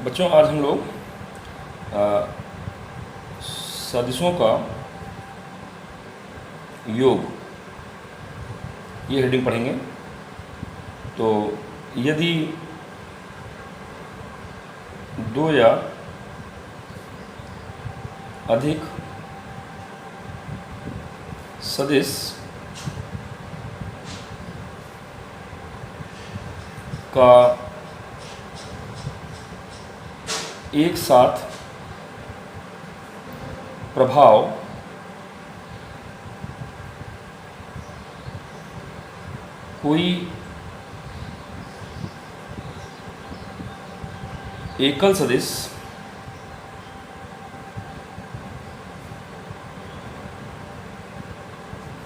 बच्चों, आज हम लोग सदिशों का योग ये हेडिंग पढ़ेंगे। तो यदि दो या अधिक सदिश का एक साथ प्रभाव कोई एकल सदिश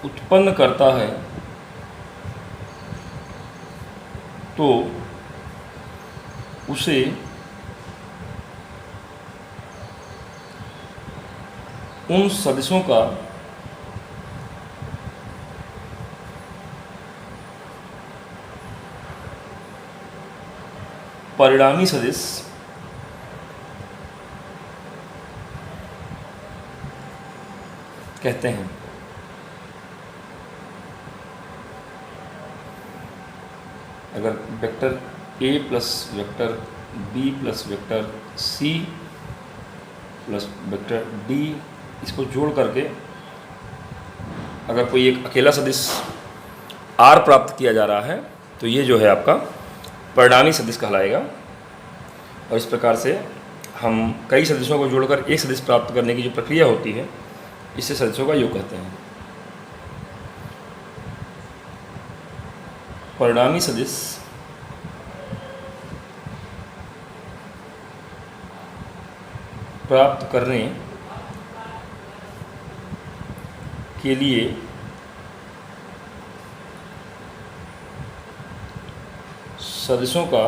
उत्पन्न करता है तो उसे उन सदिशों का परिणामी सदिश कहते हैं। अगर vector a plus vector b plus vector c plus vector d इसको जोड़ करके अगर कोई एक अकेला सदिश r प्राप्त किया जा रहा है तो ये जो है आपका परिणामी सदिश कहलाएगा। और इस प्रकार से हम कई सदिशों को जोड़कर एक सदिश प्राप्त करने की जो प्रक्रिया होती है इसे सदिशों का योग कहते हैं। परिणामी सदिश प्राप्त करने के लिए सदिशों का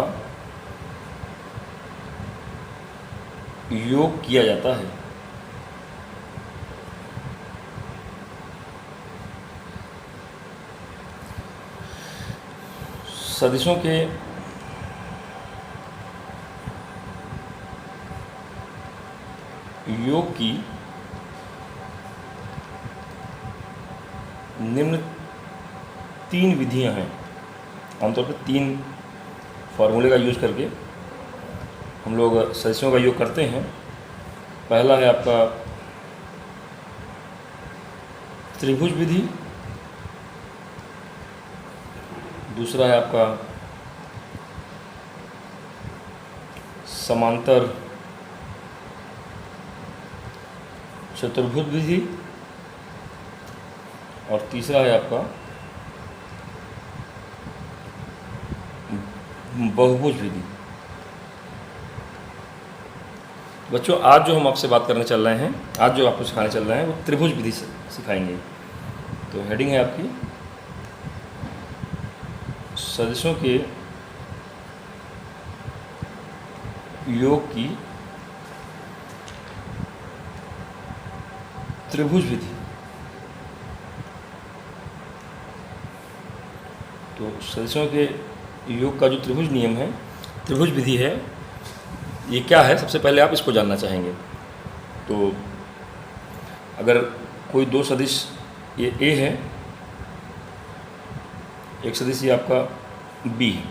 योग किया जाता है। सदिशों के योग की निम्न 3 विधियां हैं। आमतौर पर 3 फार्मूले का यूज करके हम लोग सदिशों का योग करते हैं। पहला है आपका त्रिभुज विधि, दूसरा है आपका समांतर चतुर्भुज विधि और तीसरा है आपका बहुभुज विधि। बच्चों, आज जो हम आपसे बात करने चल रहे हैं, आज जो आपको सिखाने चल रहे हैं वो त्रिभुज विधि से सिखाएंगे। तो हेडिंग है आपकी सदिशों के योग की त्रिभुज विधि। तो सदिशों के योग का जो त्रिभुज नियम है, त्रिभुज विधि है, ये क्या है सबसे पहले आप इसको जानना चाहेंगे। तो अगर कोई 2 सदिश ये a है, एक सदिश ये आपका b है,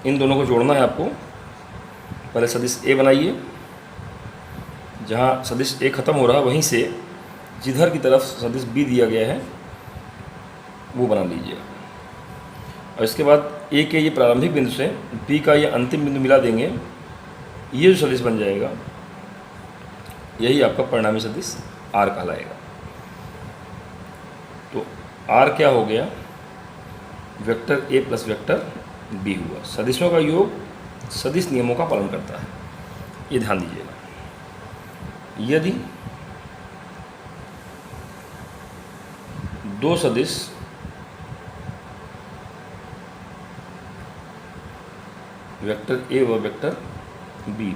इन दोनों को जोड़ना है आपको। पहले सदिश a बनाइए, जहाँ सदिश a ख़त्म हो रहा है वहीं से जिधर की तरफ सदिश b दिया गया है वो बना लीजिए। और इसके बाद a के ये प्रारंभिक बिंदु से b का ये अंतिम बिंदु मिला देंगे, ये जो सदिश बन जाएगा यही आपका परिणामी सदिश r कहलाएगा। तो r क्या हो गया? Vector a plus vector b हुआ। सदिशों का योग सदिश नियमों का पालन करता है, ये ध्यान दीजिएगा। यदि 2 सदिश वेक्टर a व वेक्टर b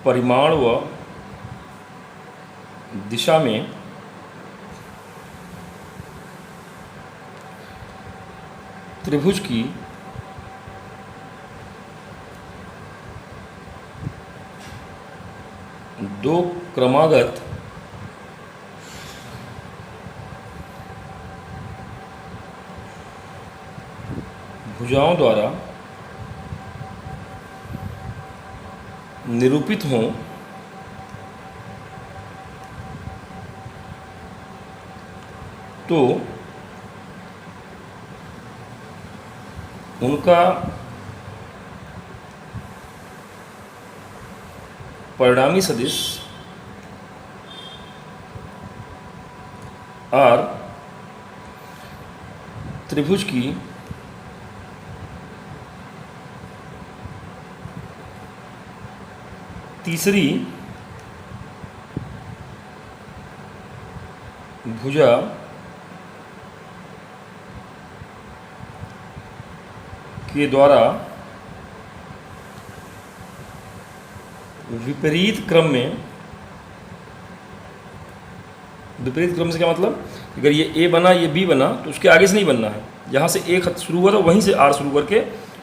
परिमाण व दिशा में त्रिभुज की दो क्रमागत भुजाओं द्वारा निरूपित हों तो उनका परिणामी सदिश R त्रिभुज की तीसरी भुजा के द्वारा विपरीत क्रम से क्या मतलब, अगर ये ए बना ये बी बना तो उसके आगे से नहीं बनना है, जहाँ से ए खत शुरू हुआ था वहीं से आर शुरू करके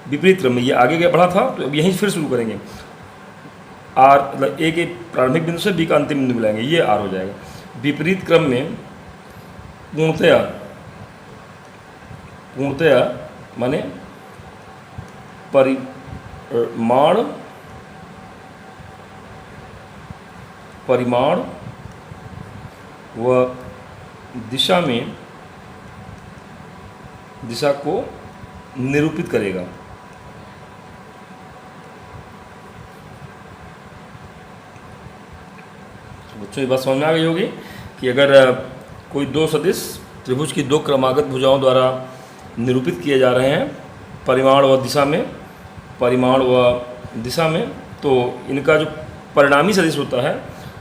विपरीत क्रम में, ये आगे गया बढ़ा था तो अब यहीं फिर शुरू करेंगे, आर मतलब ए के प्रारंभिक बिंदु से बी का अंतिम बिंदु मिलाएंगे, ये आर हो जाएगा। विपरीत क्रम में पूर्णतया माने परिमाण व दिशा को निरूपित करेगा। बच्चों ये बात समझ में आ गई होगी कि अगर कोई दो सदिश त्रिभुज की दो क्रमागत भुजाओं द्वारा निरूपित किए जा रहे हैं परिमाण व दिशा में, तो इनका जो परिणामी सदिश होता है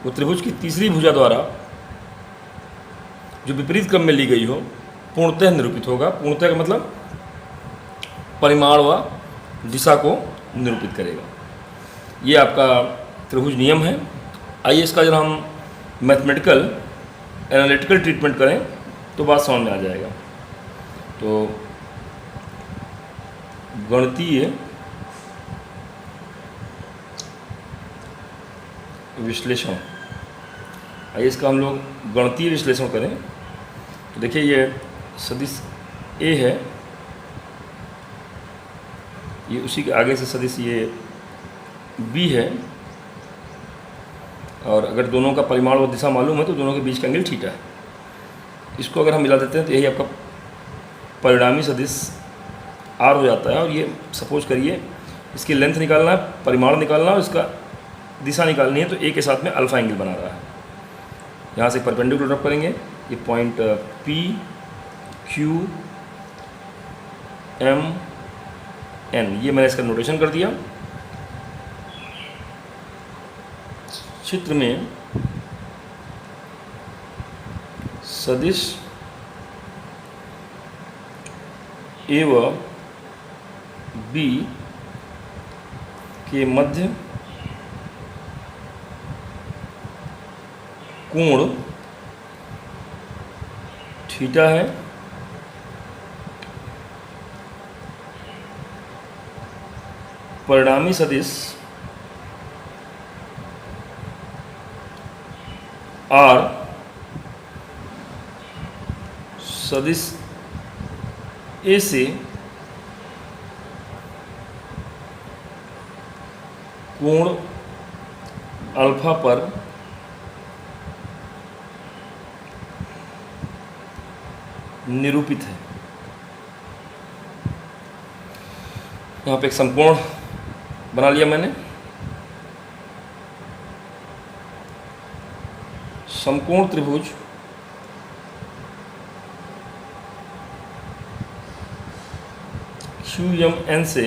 वो त्रिभुज की तीसरी भुजा द्वारा जो विपरीत क्रम में ली गई हो पूर्णतः निरूपित होगा। पूर्णतः का मतलब परिमाण व दिशा को निरूपित करेगा। ये आपका त्रिभुज नियम है। आइए इसका जब हम मैथमेटिकल एनालिटिकल ट्रीटमेंट करें तो बात समझ में आ जाएगा। तो गणितीय विश्लेषण, आइए इसका हम लोग गणितीय विश्लेषण करें। तो देखिए ये सदिश ए है, ये उसी के आगे से सदिश ये बी है, और अगर दोनों का परिमाण और दिशा मालूम है तो दोनों के बीच का एंगल थीटा है। इसको अगर हम मिला देते हैं तो यही आपका परिणामी सदिश आर हो जाता है। और ये सपोज करिए इसकी लेंथ निकालना है, परिमाण निकालना है और इसका दिशा निकालनी है, तो ए के साथ में अल्फा एंगल बना रहा है। यहाँ से परपेंडिकुलर ड्रॉप करेंगे, ये point P Q M N, ये मैंने इसका नोटेशन कर दिया। चित्र में सदिश ए व बी के मध्य कोण थीटा है। परिणामी सदिश आर सदिश ए से कोण अल्फा पर निरूपित है। यहाँ पे एक समकोण बना लिया मैंने। समकोण त्रिभुज QMN से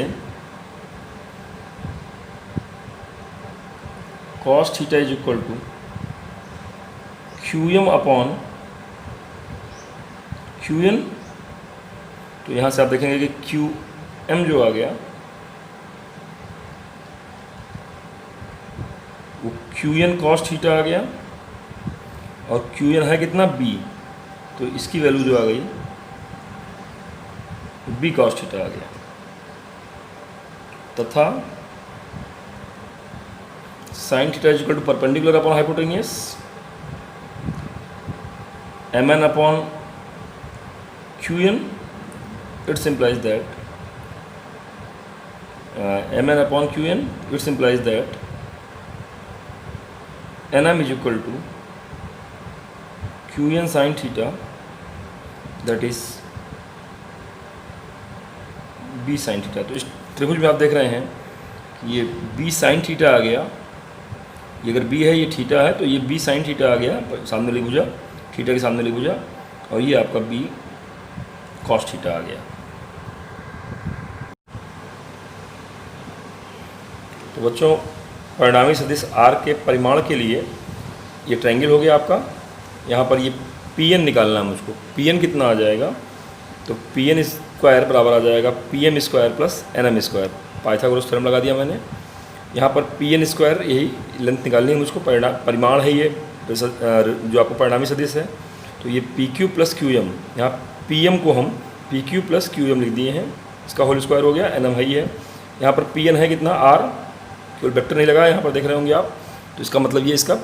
cos theta is equal to QM upon QN, तो यहाँ से आप देखेंगे कि QM जो आ गया वो QN cos थीटा आ गया, और QN है कितना B, तो इसकी वैल्यू जो आ गई B cos थीटा आ गया। तथा sin theta is equal to perpendicular upon hypotenuse, mn upon qn. It implies that mn upon qn, it implies that nm is equal to qn sin theta, that is b sin theta. तो इस त्रिभुज में आप देख रहे हैं कि ये b sin थीटा आ गया, ये अगर b है ये थीटा है तो ये b sin थीटा आ गया सामने वाली भुजा, थीटा के सामने वाली भुजा, और ये आपका b cos थीटा आ गया। तो बच्चों परिणामी सदिश r के परिमाण के लिए ये ट्रायंगल हो गया आपका। यहाँ पर ये pn निकालना है मुझको, pn कितना आ जाएगा, तो pn स्क्वायर बराबर आ जाएगा pm square plus nm square. Pythagoras theorem लगा दिया मैंने। यहाँ पर pn स्क्वायर यही लेंथ निकालनी है मुझको, परिमाण है ये जो आपको परिणामी सदिश है। तो ये pq प्लस qm, यहाँ pm को हम pq प्लस qm लिख दिए हैं, इसका होल स्क्वायर हो गया, nm है ही है। यहाँ पर pn है कितना r, केवल वेक्टर नहीं लगा यहाँ पर देख रहे होंगे आप, तो इसका मतलब ये इसका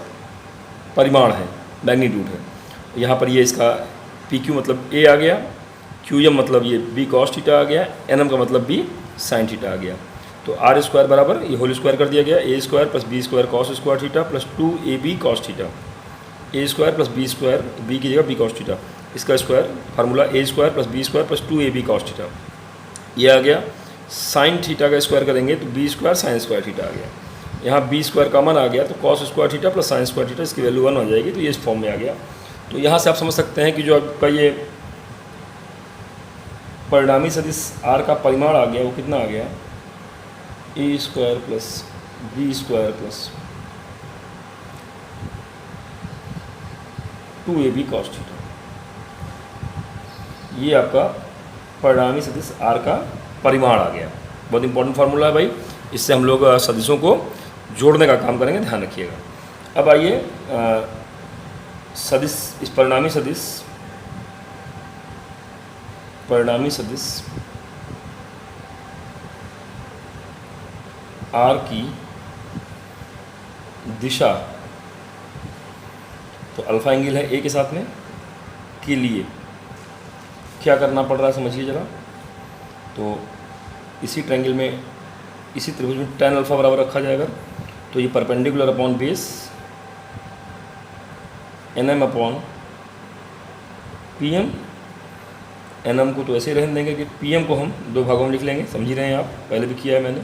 परिमाण है, मैग्नीट्यूड है। यहाँ पर ये इसका pq मतलब a आ गया, qm मतलब ये b cos थीटा आ गया, nm का मतलब b sin थीटा आ गया। तो r स्क्वायर बराबर ये होल स्क्वायर कर दिया गया, a square plus b square cos square theta plus 2ab cos theta, a square plus b square, b की जगह b cos थीटा, इसका square formula a square plus b square plus 2ab cos theta. ये आ गया sine theta का square करेंगे तो b square sine square theta आ गया। यहाँ b स्क्वायर कॉमन आ गया तो cos square theta plus sine square theta, इसकी वैल्यू 1 हो जाएगी। तो ये इस फॉर्म में आ गया। तो यहाँ से आप समझ सकते हैं कि जो आपका ये परिणामी सदिश r का परिमाण आ गया वो कितना आ गया, a square plus b square plus 2ab cos theta. ये आपका परिणामी सदिश r का परिमाण आ गया। बहुत इंपॉर्टेंट फार्मूला है भाई, इससे हम लोग सदिशों को जोड़ने का काम करेंगे, ध्यान रखिएगा। अब आइए सदिश, इस परिणामी सदिश r की दिशा, तो अल्फा एंगल है a के साथ में, के लिए क्या करना पड़ रहा है समझिए ज़रा। तो इसी ट्रायंगल में, इसी त्रिभुज में tan अल्फा बराबर रखा जाएगा, तो ये perpendicular upon base nm upon pm, nm को तो ऐसे ही रहने देंगे कि pm को हम दो भागों में लिख लेंगे, समझ रहे हैं आप, पहले भी किया है मैंने।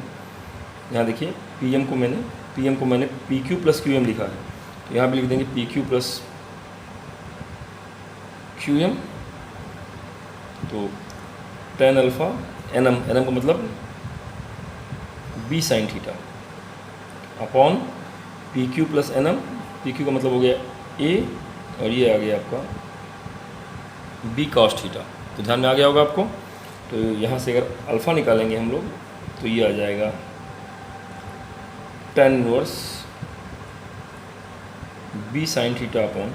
यहाँ देखिए pm को मैंने pq प्लस qm लिखा है, तो यहाँ भी लिख देंगे pq प्लस qm। तो tan अल्फा nm का मतलब b sin theta upon pq plus nm, pq का मतलब हो गया a, और ये आ गया आपका b cos थीटा। तो ध्यान में आ गया होगा आपको। तो यहाँ से अगर अल्फ़ा निकालेंगे हम लोग तो ये आ जाएगा tan inverse b sin theta upon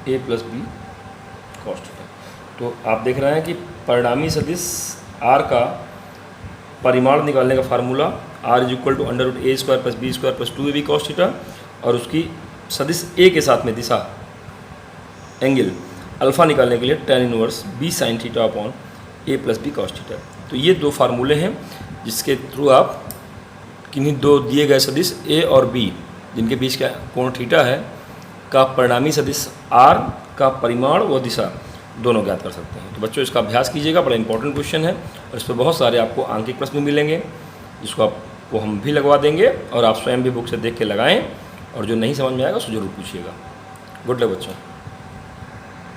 a plus b cos theta. तो आप देख रहे हैं कि परिणामी सदिश r का परिमाण निकालने का formula r is equal to under root a square plus b square plus 2ab cos theta, और उसकी सदिश a के साथ में दिशा एंगल अल्फ़ा निकालने के लिए tan inverse b sin theta upon a plus b cos theta. तो ये दो फार्मूले हैं जिसके थ्रू आप किन्हीं दो दिए गए सदिश a और b जिनके बीच का कोण थीटा है का परिणामी सदिश r का परिमाण व दिशा दोनों ज्ञात कर सकते हैं। तो बच्चों इसका अभ्यास कीजिएगा, बड़ा इंपॉर्टेंट क्वेश्चन है और इस पर बहुत सारे आपको आंकिक प्रश्न मिलेंगे, जिसको आपको हम भी लगवा देंगे और आप स्वयं भी बुक से देख के लगाएं, और जो नहीं समझ में आएगा उसको जरूर पूछिएगा। गुड लक बच्चों।